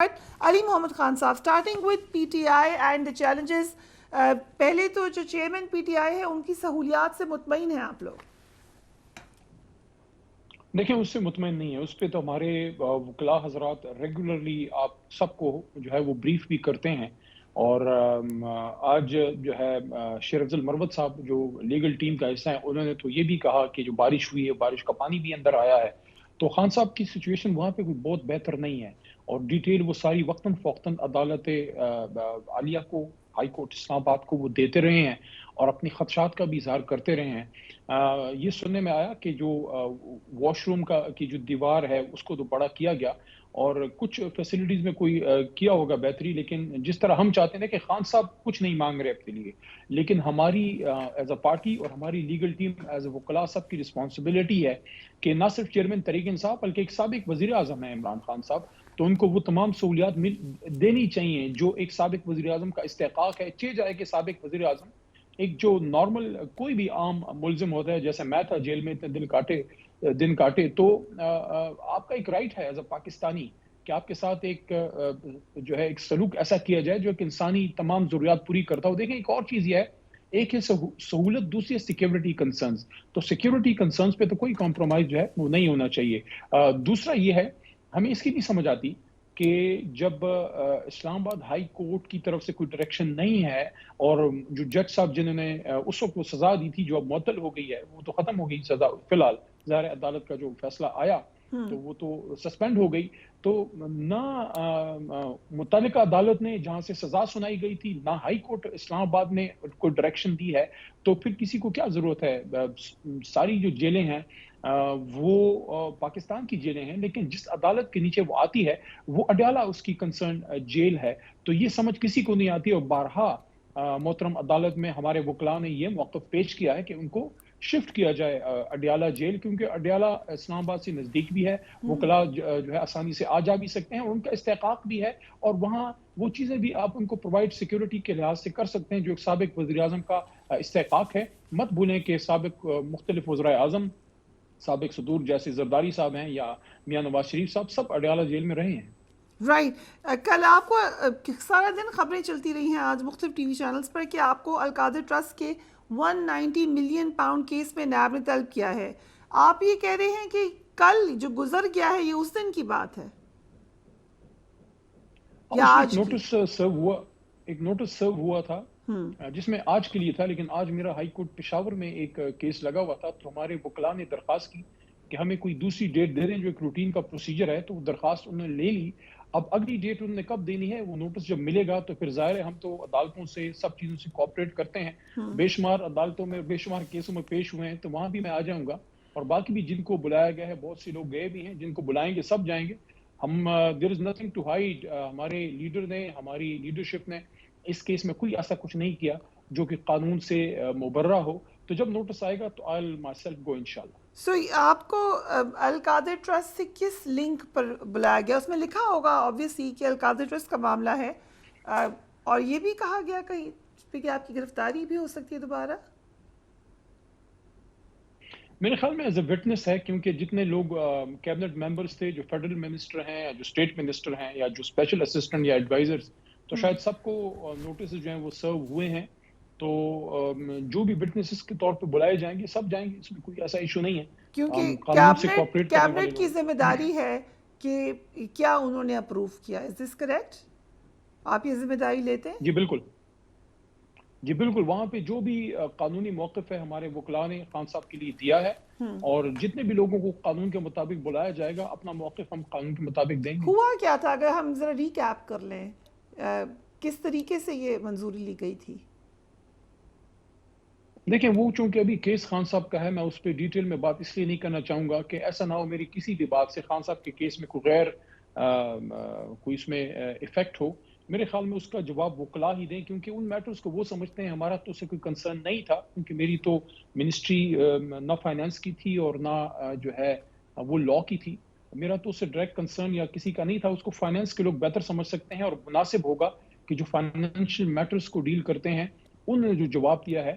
علی محمد خان صاحب, starting with P T I and the challenges. پہلے تو جو چیئرمین پی ٹی آئی ہے ان کی سہولیات سے مطمئن ہیں آپ لوگ؟ دیکھیں اس سے مطمئن نہیں ہے. اس پہ تو ہمارے وکلاء حضرات ریگولرلی آپ سب کو جو ہے وہ بریف بھی کرتے ہیں. اور آج جو ہے شیر افضل مروت صاحب جو لیگل ٹیم کا حصہ ہیں انہوں نے تو یہ بھی کہا کہ جو بارش ہوئی ہے بارش کا پانی بھی اندر آیا ہے. تو خان صاحب کی سچویشن وہاں پہ کوئی بہت بہتر نہیں ہے, اور ڈیٹیل وہ ساری وقتاً فوقتاً عدالت عالیہ کو, ہائی کورٹ اسلام آباد کو وہ دیتے رہے ہیں اور اپنی خدشات کا بھی اظہار کرتے رہے ہیں. یہ سننے میں آیا کہ جو واش روم کی جو دیوار ہے اس کو تو بڑا کیا گیا اور کچھ فیسلٹیز میں کوئی کیا ہوگا بہتری, لیکن جس طرح ہم چاہتے ہیں کہ خان صاحب کچھ نہیں مانگ رہے اپنے لیے, لیکن ہماری ایز اے پارٹی اور ہماری لیگل ٹیم ایز اے وکلاء سب کی رسپانسبلٹی ہے کہ نہ صرف چیئرمین طریق انصاف بلکہ ایک سابق وزیر اعظم ہیں عمران خان صاحب, تو ان کو وہ تمام سہولیات دینی چاہیے جو ایک سابق وزیر اعظم کا استحقاق ہے. چہ جائے کہ سابق وزیر اعظم ایک جو نارمل کوئی بھی عام ملزم ہوتا ہے, جیسے میں تھا جیل میں اتنے دن کاٹے, تو آپ کا ایک رائٹ ہے ایز اے پاکستانی کہ آپ کے ساتھ ایک جو ہے ایک سلوک ایسا کیا جائے جو ایک انسانی تمام ضروریات پوری کرتا ہو. دیکھیں ایک اور چیز یہ ہے, ایک ہے سہولت, دوسری ہے سیکیورٹی کنسرنز. تو سیکیورٹی کنسرنز پہ تو کوئی کمپرومائز جو ہے وہ نہیں ہونا چاہیے. دوسرا یہ ہے, ہمیں اس کی بھی سمجھ آتی کہ جب اسلام آباد ہائی کورٹ کی طرف سے کوئی ڈائریکشن نہیں ہے اور جو جج صاحب جنہوں نے اس وقت وہ سزا دی تھی جو اب معطل ہو گئی ہے وہ تو ختم ہو گئی سزا فی الحال, ظاہر عدالت کا جو فیصلہ آیا تو وہ تو سسپینڈ ہو گئی, تو نہ متعلقہ عدالت نے جہاں سے سزا سنائی گئی تھی نہ ہائی کورٹ اسلام آباد نے کوئی ڈائریکشن دی ہے, تو پھر کسی کو کیا ضرورت ہے. ساری جو جیلیں ہیں وہ پاکستان کی جیلیں ہیں, لیکن جس عدالت کے نیچے وہ آتی ہے وہ اڈیالہ اس کی کنسرن جیل ہے. تو یہ سمجھ کسی کو نہیں آتی, اور بارہا محترم عدالت میں ہمارے وکلاء نے یہ موقف پیش کیا ہے کہ ان کو شفٹ کیا جائے اڈیالہ جیل, کیونکہ اڈیالہ اسلام آباد سے نزدیک بھی ہے, وکلاء جو ہے آسانی سے آ جا بھی سکتے ہیں, اور ان کا استحقاق بھی ہے, اور وہاں وہ چیزیں بھی آپ ان کو پرووائڈ سیکیورٹی کے لحاظ سے کر سکتے ہیں جو ایک سابق وزیر اعظم کا استحقاق ہے. مت بھولیں کہ سابق مختلف وزرائے اعظم سابق صدور جیسے زرداری صاحب ہیں یا میاں نواز شریف صاحب سب اڈیالہ جیل میں رہے ہیں. رائٹ. کل آپ کو سارا دن خبریں چلتی رہی ہیں آج مختلف ٹی وی چینلز پر کہ آپ کو القادر ٹرسٹ کے 190 ملین پاؤنڈ کیس میں نیب نے طلب کیا ہے. آپ یہ کہہ رہے ہیں کہ کل جو گزر گیا ہے یہ اس دن کی بات ہے یا آج کی؟ ایک نوٹس سرو ہوا تھا جس میں آج کے لیے تھا, لیکن آج میرا ہائی کورٹ پشاور میں ایک کیس لگا ہوا تھا, تو ہمارے وکلاء نے درخواست کی کہ ہمیں کوئی دوسری ڈیٹ دے دیں جو ایک روٹین کا پروسیجر ہے, تو وہ درخواست انہوں نے لے لی. اب اگلی ڈیٹ انہوں نے کب دینی ہے وہ نوٹس جب ملے گا تو پھر ظاہر ہے ہم تو عدالتوں سے سب چیزوں سے کوآپریٹ کرتے ہیں, بے شمار عدالتوں میں بے شمار کیسوں میں پیش ہوئے ہیں, تو وہاں بھی میں آ جاؤں گا, اور باقی بھی جن کو بلایا گیا ہے بہت سے لوگ گئے بھی ہیں, جن کو بلائیں گے سب جائیں گے. ہم دیر از نتھنگ ٹو ہائڈ. ہمارے لیڈر نے, ہماری لیڈرشپ نے اس کیس میں کوئی ایسا کچھ نہیں کیا جو کہ قانون سے مبرہ ہو. تو جب نوٹس آئے گا تو آئی مائی سیلف گو انشاءاللہ. سو آپ کو القادر ٹرسٹ سے کس لنک پر بلایا گیا؟ اس میں لکھا ہوگا آبویسلی کہ القادر ٹرسٹ کا معاملہ ہے, اور یہ بھی کہا گیا کہیں پہ کہ آپ کی گرفتاری بھی ہو سکتی ہے دوبارہ. میرے خیال میں ایز اے وٹنس ہے, کیونکہ جتنے لوگ کیبنٹ ممبرز تھے جو فیڈرل منسٹر ہیں یا جو اسٹیٹ منسٹر ہیں یا جو اسپیشل اسسٹنٹ یا ایڈوائزرز, تو شاید سب کو نوٹس جو ہیں وہ سرو ہوئے ہیں. تو جو بھی وٹنسز کے طور پہ بلائے جائیں گے سب جائیں گے, اس میں کوئی ایسا ایشو نہیں ہے. کیونکہ قانون سے کوآپریٹ کرنے والے کیبنٹ کی لوگ. ذمہ داری ہے کہ کیا انہوں نے اپروو کیا. از دس کریکٹ؟ آپ یہ ذمہ داری لیتے ہیں؟ جی بالکل, جی بالکل. وہاں پہ جو بھی قانونی موقف ہے ہمارے وکلاء نے خان صاحب کے لیے دیا ہے, اور جتنے بھی لوگوں کو قانون کے مطابق بلایا جائے گا اپنا موقف ہم قانون کے مطابق دیں گے. ہوا کیا تھا اگر ہم ذرا ریکیپ کر لیں, کس طریقے سے یہ منظوری لی گئی تھی؟ دیکھیں وہ چونکہ ابھی کیس خان صاحب کا ہے, میں اس پہ ڈیٹیل میں بات اس لیے نہیں کرنا چاہوں گا کہ ایسا نہ ہو میری کسی بھی بات سے خان صاحب کے کیس میں کوئی غیر کوئی اس میں ایفیکٹ ہو. میرے خیال میں اس کا جواب وکلاء ہی دیں, کیونکہ ان میٹرز کو وہ سمجھتے ہیں, ہمارا تو اسے کوئی کنسرن نہیں تھا, کیونکہ میری تو منسٹری نہ فائنانس کی تھی اور نہ جو ہے وہ لا کی تھی. میرا تو اس سے ڈائریکٹ کنسرن یا کسی کا نہیں تھا. اس کو فائنانس کے لوگ بہتر سمجھ سکتے ہیں, اور مناسب ہوگا کہ جو فائنینشیل میٹرز کو ڈیل کرتے ہیں انہوں نے جو جواب دیا ہے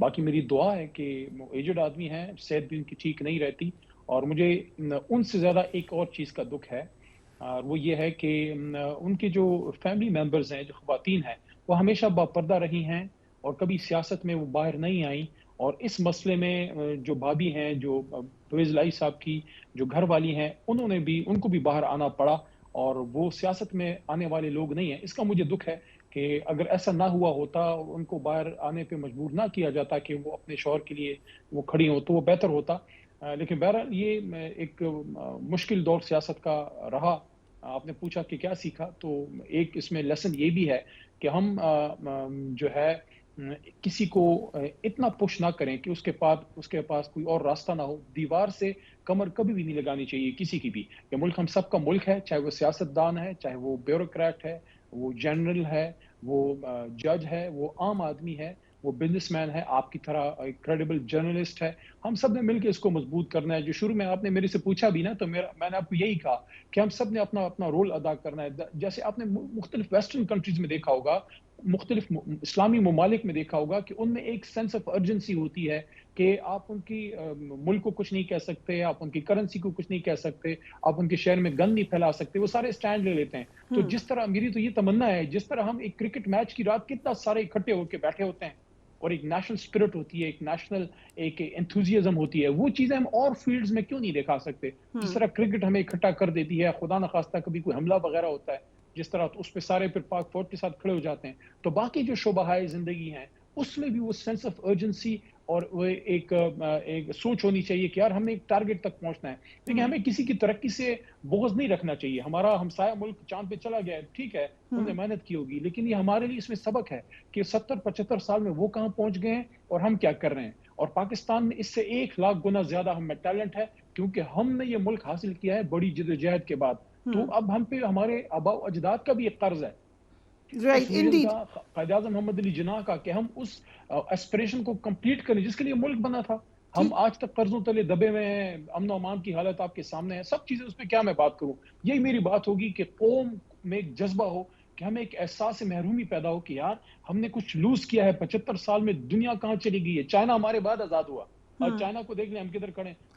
باقی میری دعا ہے کہ وہ ایجڈ آدمی ہیں، صحت بھی ان کی ٹھیک نہیں رہتی، اور مجھے ان سے زیادہ ایک اور چیز کا دکھ ہے، اور وہ یہ ہے کہ ان کے جو فیملی ممبرز ہیں، جو خواتین ہیں، وہ ہمیشہ باپردہ رہی ہیں اور کبھی سیاست میں وہ باہر نہیں آئیں، اور اس مسئلے میں جو بھابھی ہیں، جو پرویز لائی صاحب کی جو گھر والی ہیں، ان کو بھی باہر آنا پڑا، اور وہ سیاست میں آنے والے لوگ نہیں ہیں۔ اس کا مجھے دکھ ہے کہ اگر ایسا نہ ہوا ہوتا، ان کو باہر آنے پہ مجبور نہ کیا جاتا کہ وہ اپنے شوہر کے لیے وہ کھڑی ہوں، تو وہ بہتر ہوتا۔ لیکن بہرحال یہ ایک مشکل دور سیاست کا رہا۔ آپ نے پوچھا کہ کیا سیکھا، تو ایک اس میں لیسن یہ بھی ہے کہ ہم جو ہے کسی کو اتنا پش نہ کریں کہ اس کے پاس کوئی اور راستہ نہ ہو۔ دیوار سے کمر کبھی بھی نہیں لگانی چاہیے کسی کی بھی۔ یہ ملک ہم سب کا ملک ہے، چاہے وہ سیاست دان ہے، چاہے وہ بیوروکریٹ ہے، وہ جنرل ہے، وہ جج ہے، وہ عام آدمی ہے، وہ بزنس مین ہے، آپ کی طرح ایک کریڈیبل جرنلسٹ ہے۔ ہم سب نے مل کے اس کو مضبوط کرنا ہے۔ جو شروع میں آپ نے میرے سے پوچھا بھی نا، تو میں نے آپ کو یہی کہا کہ ہم سب نے اپنا رول ادا کرنا ہے۔ جیسے آپ نے مختلف ویسٹرن کنٹریز میں دیکھا ہوگا، مختلف اسلامی ممالک میں دیکھا ہوگا کہ ان میں ایک سینس آف ارجنسی ہوتی ہے کہ آپ ان کی ملک کو کچھ نہیں کہہ سکتے، آپ ان کی کرنسی کو کچھ نہیں کہہ سکتے، آپ ان کے شہر میں گن نہیں پھیلا سکتے، وہ سارے اسٹینڈ لے لیتے ہیں۔ تو جس طرح میری تو یہ تمنا ہے، جس طرح ہم ایک کرکٹ میچ کی رات کتنا سارے اکٹھے ہو کے بیٹھے ہوتے ہیں، اور ایک نیشنل اسپرٹ ہوتی ہے، ایک نیشنل ایک انتھوزیازم ہوتی ہے، وہ چیزیں ہم اور فیلڈز میں کیوں نہیں دکھا سکتے؟ جس طرح کرکٹ ہمیں اکٹھا کر دیتی ہے، خدا نخواستہ کبھی کوئی حملہ وغیرہ ہوتا ہے جس طرح، تو اس پہ سارے پھر پاک فوج کے ساتھ کھڑے ہو جاتے ہیں۔ تو باقی جو شعبہ زندگی ہیں، اس میں بھی وہ سینس آف ارجنسی اور وہ ایک سوچ ہونی چاہیے کہ یار ہمیں ایک ٹارگٹ تک پہنچنا ہے، لیکن ہمیں کسی کی ترقی سے بغض نہیں رکھنا چاہیے۔ ہمارا ہمسایہ ملک چاند پہ چلا گیا ہے، ٹھیک ہے، انہوں نے محنت کی ہوگی، لیکن یہ ہمارے لیے اس میں سبق ہے کہ 70-75 سال میں وہ کہاں پہنچ گئے ہیں اور ہم کیا کر رہے ہیں۔ اور پاکستان میں اس سے 1,00,000 گنا زیادہ ہم میں ٹیلنٹ ہے، کیونکہ ہم نے یہ ملک حاصل کیا ہے بڑی جدوجہد کے بعد۔ تو اب ہم پہ ہمارے آباء و اجداد کا بھی ایک قرض ہے، اس رائٹ ویژن انڈیڈ. کا، قائد اعظم محمد علی جناح کا، کہ ہم اس ایسپریشن کو کمپلیٹ کریں جس کے لیے ملک بنا تھا۔ ہم ٹھیک. آج تک قرضوں تلے دبے ہوئے ہیں، امن و امان کی حالت آپ کے سامنے ہے، سب چیزیں، اس پہ کیا میں بات کروں۔ یہی میری بات ہوگی کہ قوم میں ایک جذبہ ہو، کہ ہمیں ایک احساس محرومی پیدا ہو کہ یار ہم نے کچھ لوز کیا ہے۔ 75 سال میں دنیا کہاں چلی گئی ہے؟ چائنا ہمارے بعد آزاد ہوا، اور چائنا کو دیکھ لیں ہم کدھر کھڑے ہیں۔